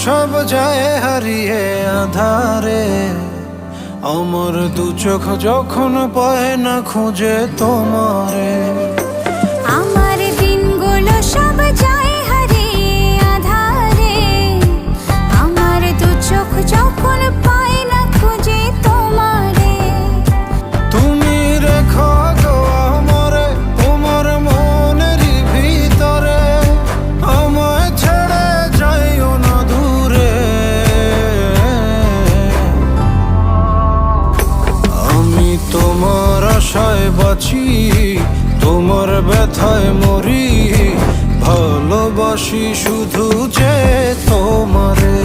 সব যায় হারিয়ে আধারে, আমার দু চোখ যখন পায় না খুঁজে তোমারে। আমার দিনগুলো সব যায় হারিয়ে আধারে, আমার দু চোখ যখন পায় না খুঁজে তোমারে। তুমি রেখো গো আমারে তোমার মনেরই ভিতরে, আমায় ছেড়ে যাইও না দূরে। আমি তোমার আশায় বাঁচি, তোমার ব্যথায় মরি, ভালোবাসি শুধু যে তোমারে।